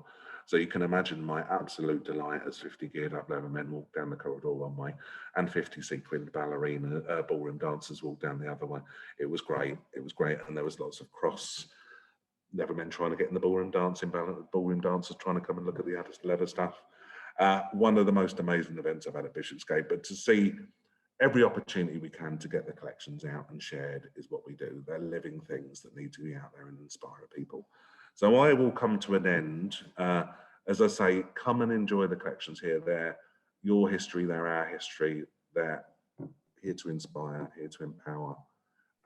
So you can imagine my absolute delight as 50 geared up leathermen walked down the corridor one way and 50 sequined ballerina ballroom dancers walked down the other way. It was great. It was great. And there was lots of cross leathermen trying to get in the ballroom dancing, ballroom dancers trying to come and look at the leather stuff. One of the most amazing events I've had at Bishopsgate, but to see every opportunity we can to get the collections out and shared is what we do. They're living things that need to be out there and inspire people. So I will come to an end. As I say, come and enjoy the collections here. They're your history, they're our history. They're here to inspire, here to empower,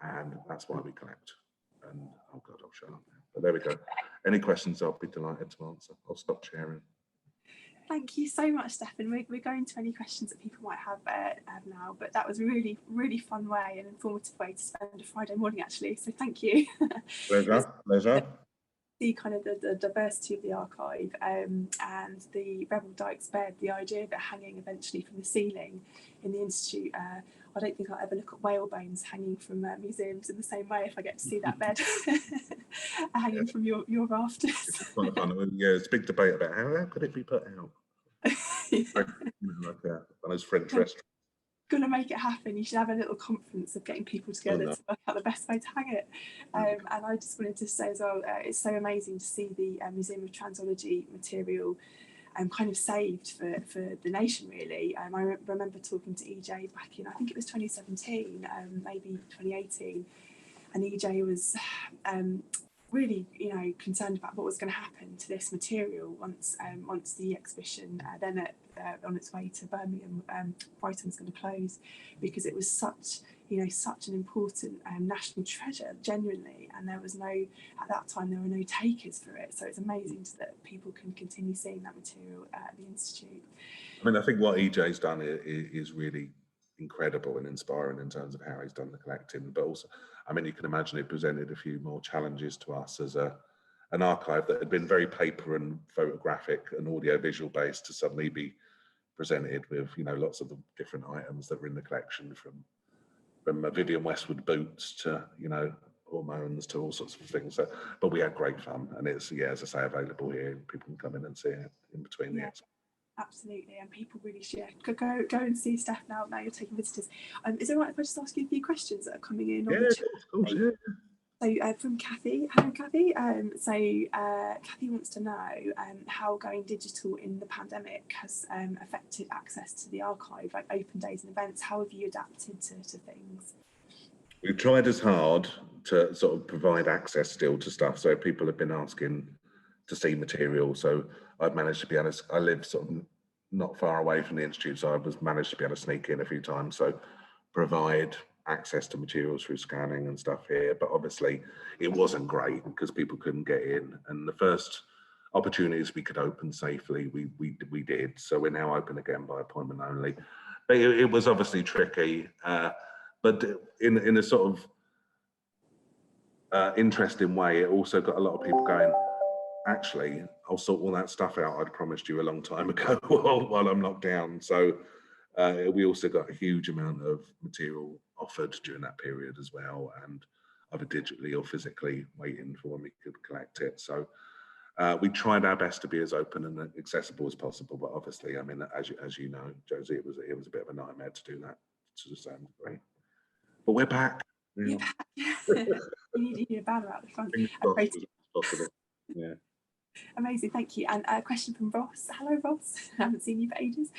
and that's why we collect. And oh God, I'll shut up now. But there we go. Any questions, I'll be delighted to answer. I'll stop sharing. Thank you so much, Stefan. We're going to any questions that people might have now, but that was a really, really fun way and informative way to spend a Friday morning, actually. So thank you. Pleasure, pleasure. See kind of the diversity of the archive and the Rebel Dykes bed, the idea of it hanging eventually from the ceiling in the Institute. I don't think I'll ever look at whale bones hanging from museums in the same way if I get to see that bed hanging from your rafters. It's quite fun. Yeah, it's a big debate about how could it be put out. Like one of those French restaurants. Gonna make it happen. You should have a little conference of getting people together to work out the best way to hang it. And I just wanted to say as well, it's so amazing to see the Museum of Transology material kind of saved for the nation, really. I remember talking to EJ back in, I think it was 2017, maybe 2018, and EJ was really, concerned about what was going to happen to this material once the exhibition then on its way to Birmingham, Brighton was going to close, because it was such an important national treasure, genuinely, and at that time there were no takers for it. So it's amazing that people can continue seeing that material at the Institute. I mean, I think what EJ's done is really incredible and inspiring in terms of how he's done the collecting, but also, I mean, you can imagine it presented a few more challenges to us as an archive that had been very paper and photographic and audio-visual based to suddenly be presented with, lots of the different items that were in the collection, from Vivienne Westwood boots to, hormones to all sorts of things. So, but we had great fun, and it's, as I say, available here. People can come in and see it in between the expo. Absolutely, and people really should go and see Stef now you're taking visitors. Is it all right if I just ask you a few questions that are coming in? Yeah, of course, yeah. So from Kathy, hello Kathy. Kathy wants to know how going digital in the pandemic has affected access to the archive, like open days and events. How have you adapted to things? We've tried as hard to sort of provide access still to stuff. So people have been asking to see material. So I've managed to be able to, I live sort of not far away from the Institute, so I was managed to be able to sneak in a few times. So provide access to materials through scanning and stuff here, but obviously it wasn't great because people couldn't get in. And the first opportunities we could open safely, we did. So we're now open again by appointment only. But it was obviously tricky, but in a sort of interesting way, it also got a lot of people going, actually, I'll sort all that stuff out I'd promised you a long time ago while I'm locked down. So we also got a huge amount of material offered during that period as well, and either digitally or physically waiting for when we could collect it. So we tried our best to be as open and accessible as possible, but obviously, I mean, as you know, Josie, it was a bit of a nightmare to do that to the same degree. But we're back. You're back. You need a banner out the front. Possible. Yeah. Amazing, thank you. And a question from Ross. Hello, Ross. I haven't seen you for ages.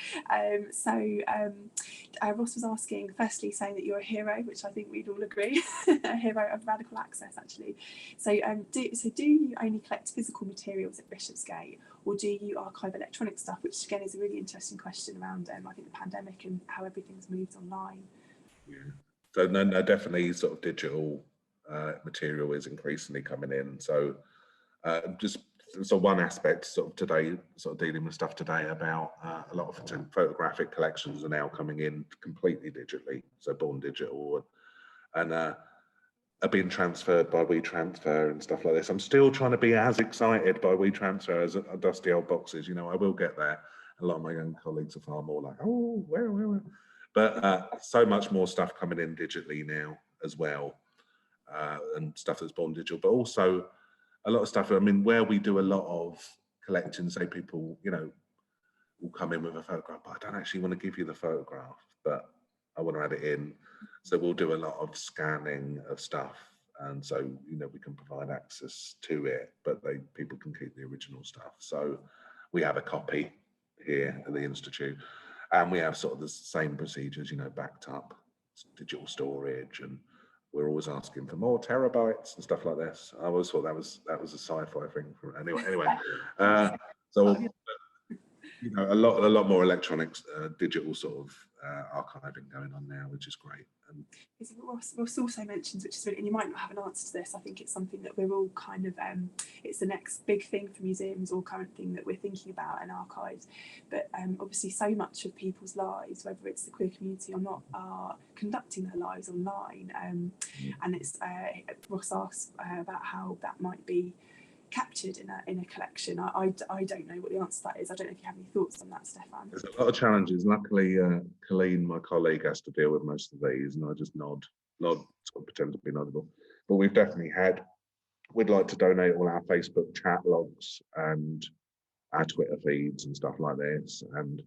Ross was asking, firstly, saying that you're a hero, which I think we'd all agree, a hero of radical access, actually. So, do you only collect physical materials at Bishopsgate, or do you archive electronic stuff? Which again is a really interesting question around, I think, the pandemic and how everything's moved online. Yeah. So no, definitely, sort of digital material is increasingly coming in. So so one aspect sort of today, sort of dealing with stuff today about a lot of photographic collections are now coming in completely digitally, so born digital, and are being transferred by WeTransfer and stuff like this. I'm still trying to be as excited by WeTransfer as dusty old boxes. You know, I will get there. A lot of my young colleagues are far more like, oh, where? But so much more stuff coming in digitally now as well, and stuff that's born digital, but also a lot of stuff, I mean, where we do a lot of collecting, say people, you know, will come in with a photograph, but I don't actually want to give you the photograph, but I want to add it in. So we'll do a lot of scanning of stuff. And so, you know, we can provide access to it, but people can keep the original stuff. So we have a copy here at the Institute, and we have sort of the same procedures, you know, backed up digital storage, and we're always asking for more terabytes and stuff like this. I always thought that was a sci-fi thing. Anyway, so you know, a lot more electronics, digital sort of archiving going on now, which is great. And Ross also mentions, which is really, and you might not have an answer to this, I think it's something that we're all kind of, it's the next big thing for museums, or current thing that we're thinking about in archives. But obviously so much of people's lives, whether it's the queer community or not, are conducting their lives online. And it's, Ross asks about how that might be captured in a collection. I don't know what the answer to that is. I don't know if you have any thoughts on that, Stefan. There's a lot of challenges. Luckily, Colleen, my colleague, has to deal with most of these, and I just nod, sort of pretend to be notable. But we've definitely we'd like to donate all our Facebook chat logs and our Twitter feeds and stuff like this. And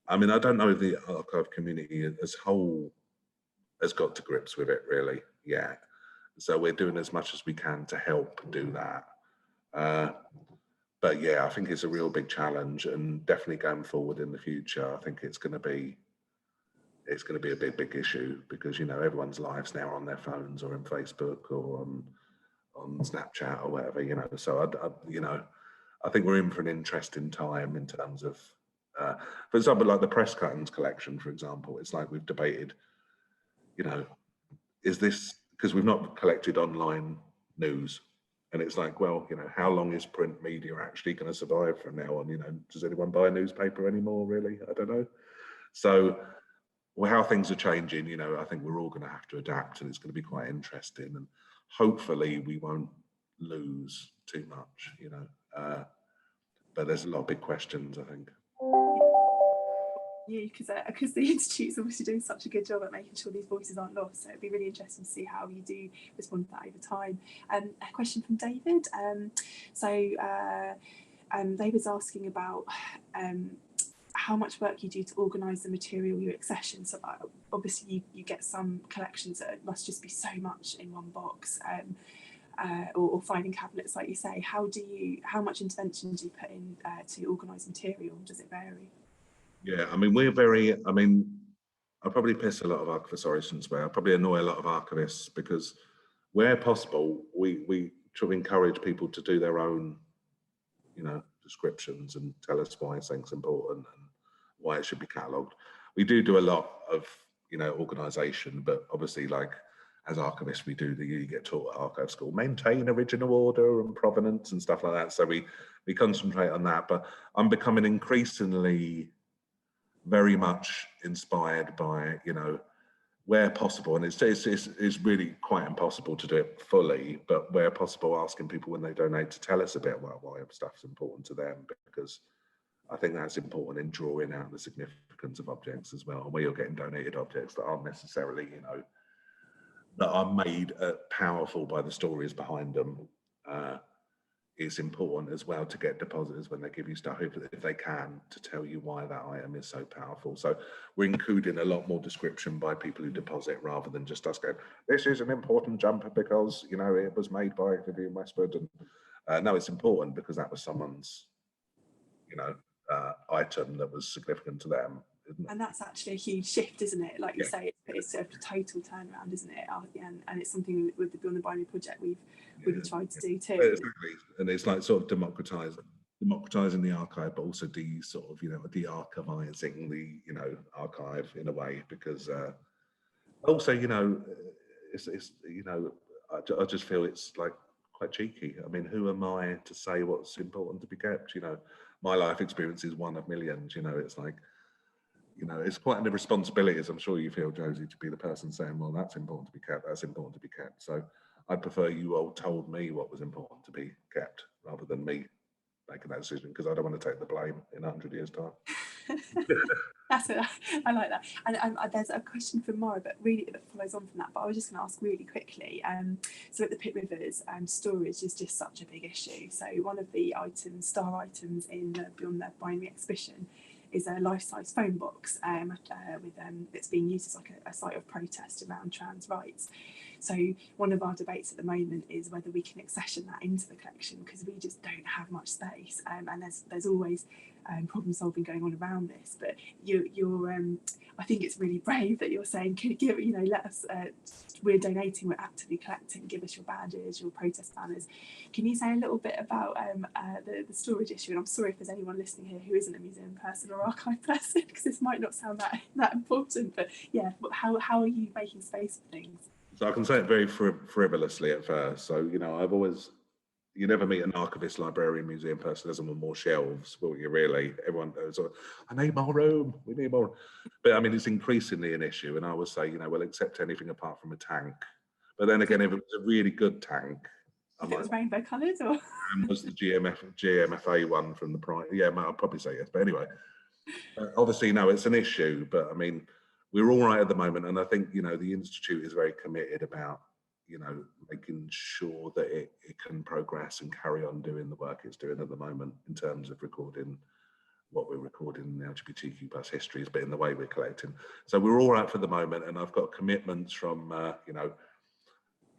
I mean, I don't know if the archive community as a whole has got to grips with it really yet. So we're doing as much as we can to help do that. But yeah, I think it's a real big challenge, and definitely going forward in the future, I think it's going to be a big issue, because you know everyone's lives now are on their phones or in Facebook or on Snapchat or whatever, you know. So I think we're in for an interesting time in terms of, for example, like the press cuttings collection, for example. It's like we've debated, you know, is this because we've not collected online news? And it's like, well, you know, how long is print media actually going to survive from now on? You know, does anyone buy a newspaper anymore, really? I don't know. So, well, how things are changing, you know, I think we're all going to have to adapt, and it's going to be quite interesting. And hopefully we won't lose too much, you know. But there's a lot of big questions, I think. Yeah, because the Institute's obviously doing such a good job at making sure these voices aren't lost. So it'd be really interesting to see how you do respond to that over time. A question from David. David's asking about how much work you do to organise the material you accession. So obviously you get some collections that must just be so much in one box, or filing cabinets, like you say. How much intervention do you put in to organise material? Does it vary? Yeah, I mean, I probably piss a lot of archivists off, I probably annoy a lot of archivists, because where possible, we try to encourage people to do their own, descriptions and tell us why something's important and why it should be catalogued. We do a lot of, organisation, but obviously, like, as archivists, you get taught at archive school, maintain original order and provenance and stuff like that. So we concentrate on that, but I'm becoming increasingly very much inspired by, where possible, and it's really quite impossible to do it fully, but where possible, asking people when they donate to tell us a bit about why stuff's important to them, because I think that's important in drawing out the significance of objects as well, where you're getting donated objects that aren't necessarily, that are made powerful by the stories behind them. It's important as well to get depositors, when they give you stuff, if they can, to tell you why that item is so powerful. So we're including a lot more description by people who deposit, rather than just us going, this is an important jumper because, it was made by Vivian Westwood. And no, it's important because that was someone's, item that was significant to them. And that's actually a huge shift, isn't it? Like you say, it's sort of a total turnaround, isn't it? And it's something with the Beyond the Binary project we've tried to do too. Exactly. And it's like sort of democratizing the archive, but also de-archivizing the archive in a way, because also it's I just feel it's like quite cheeky. I mean, who am I to say what's important to be kept? My life experience is one of millions. It's like, it's quite an responsibility, as I'm sure you feel, Josie, to be the person saying, well, that's important to be kept, that's important to be kept. So I'd prefer you all told me what was important to be kept, rather than me making that decision, because I don't want to take the blame in 100 years' time. That's it. I like that. And there's a question from Mara, but really that follows on from that. But I was just going to ask really quickly. So at the Pitt Rivers, storage is just such a big issue. So one of the star items in the Beyond the Binary exhibition is a life-size phone box it's being used as like a site of protest around trans rights. So one of our debates at the moment is whether we can accession that into the collection, because we just don't have much space, and there's always problem solving going on around this. But you're I think it's really brave that you're saying, can you give, let us, we're donating, we're actively collecting, give us your badges, your protest banners. Can you say a little bit about the storage issue? And I'm sorry if there's anyone listening here who isn't a museum person or archive person, because this might not sound that important, but yeah, how are you making space for things? So I can say it very frivolously at first. So, I've always, you never meet an archivist, librarian, museum person doesn't want more shelves, will you really? Everyone goes, I need more room, we need more. But I mean, it's increasingly an issue. And I would say, we'll accept anything apart from a tank. But then again, if it was a really good tank. If it was rainbow coloured, or? Was the GMFA one from the prior? Yeah, I'll probably say yes. But anyway, obviously, no, it's an issue. But I mean, we're all right at the moment. And I think, the Institute is very committed about, making sure that it can progress and carry on doing the work it's doing at the moment, in terms of recording what we're recording in the LGBTQ plus histories, but in the way we're collecting. So we're all right for the moment. And I've got commitments from,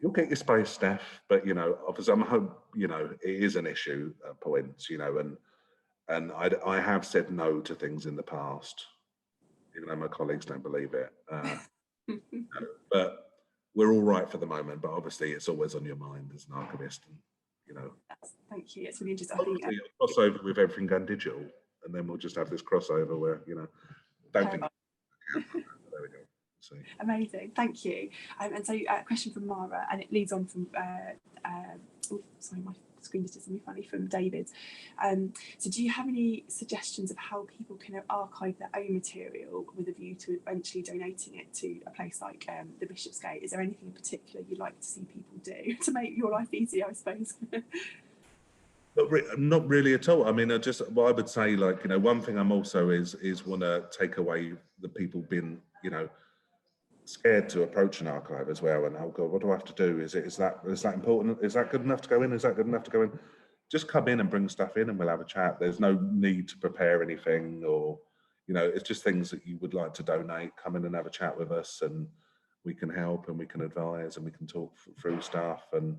you'll get your space, Stef, but, obviously I'm hope, it is an issue at points, and I have said no to things in the past, even though my colleagues don't believe it. But we're all right for the moment, but obviously it's always on your mind as an archivist, and thank you. It's really interesting. I think crossover with everything going digital, and then we'll just have this crossover where don't think. There we go. See. Amazing, thank you. And so a question from Mara, and it leads on from sorry, my screen just did something funny, from David. So do you have any suggestions of how people can archive their own material with a view to eventually donating it to a place like the Bishopsgate? Is there anything in particular you'd like to see people do to make your life easier, I suppose? Not really at all. I mean, I would say, like, one thing I'm also is want to take away the people being, scared to approach an archive as well, and oh god, what do I have to do? Is that important? Is that good enough to go in? Is that good enough to go in? Just come in and bring stuff in, and we'll have a chat. There's no need to prepare anything, or you know, it's just things that you would like to donate, come in and have a chat with us, and we can help and we can advise and we can talk through stuff, and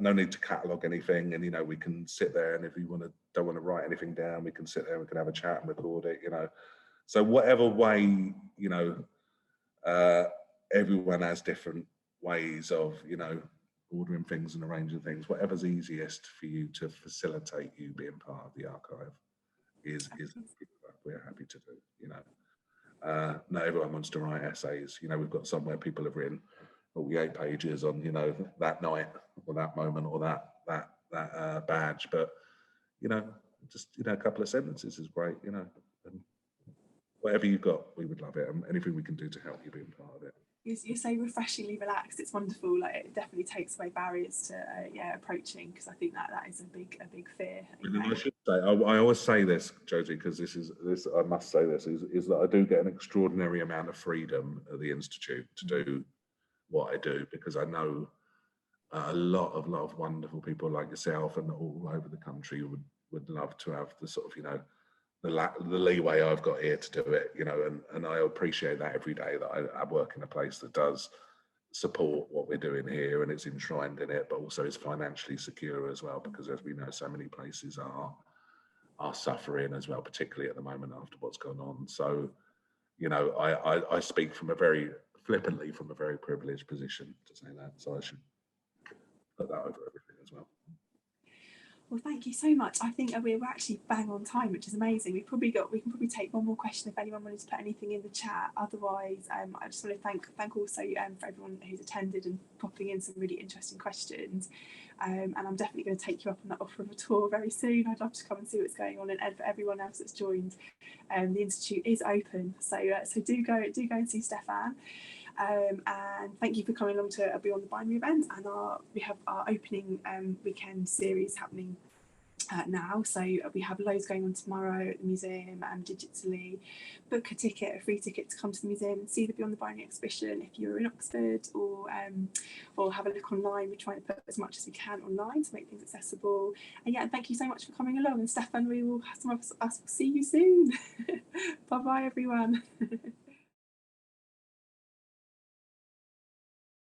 no need to catalogue anything. And, you know, we can sit there, and if you don't want to write anything down, we can sit there and we can have a chat and record it, you know. So whatever way, you know, everyone has different ways of, you know, ordering things and arranging things. Whatever's easiest for you to facilitate you being part of the archive is we're happy to do, you know. Not everyone wants to write essays. You know, we've got some where people have written 48 pages on, you know, that night or that moment or that badge, but, you know, just, you know, a couple of sentences is great, you know. And whatever you've got, we would love it, and anything we can do to help you being part of it. You're so refreshingly relaxed. It's wonderful. Like, it definitely takes away barriers to approaching, because I think that is a big fear. And I should say, I always say this, Josie, because this I must say this is that I do get an extraordinary amount of freedom at the Institute to do what I do, because I know a lot of wonderful people like yourself and all over the country would love to have the sort of, you know, the leeway I've got here to do it, you know, and I appreciate that every day that I work in a place that does support what we're doing here, and it's enshrined in it, but also is financially secure as well, because as we know, so many places are suffering as well, particularly at the moment after what's gone on. So, you know, I speak from a very flippantly from a very privileged position to say that, so I should put that over everything as well. Well, thank you so much. I think we're actually bang on time, which is amazing. We can probably take one more question if anyone wanted to put anything in the chat. Otherwise, I just want to thank also for everyone who's attended and popping in some really interesting questions. And I'm definitely going to take you up on that offer of a tour very soon. I'd love to come and see what's going on. And for everyone else that's joined, the Institute is open, so do go and see Stefan. And thank you for coming along to Beyond the Binary event. And we have our opening weekend series happening now. So we have loads going on tomorrow at the museum and digitally. Book a free ticket to come to the museum and see the Beyond the Binary exhibition if you're in Oxford, or have a look online. We're trying to put as much as we can online to make things accessible. And yeah, thank you so much for coming along. And Stefan, some of us will see you soon. Bye bye, everyone.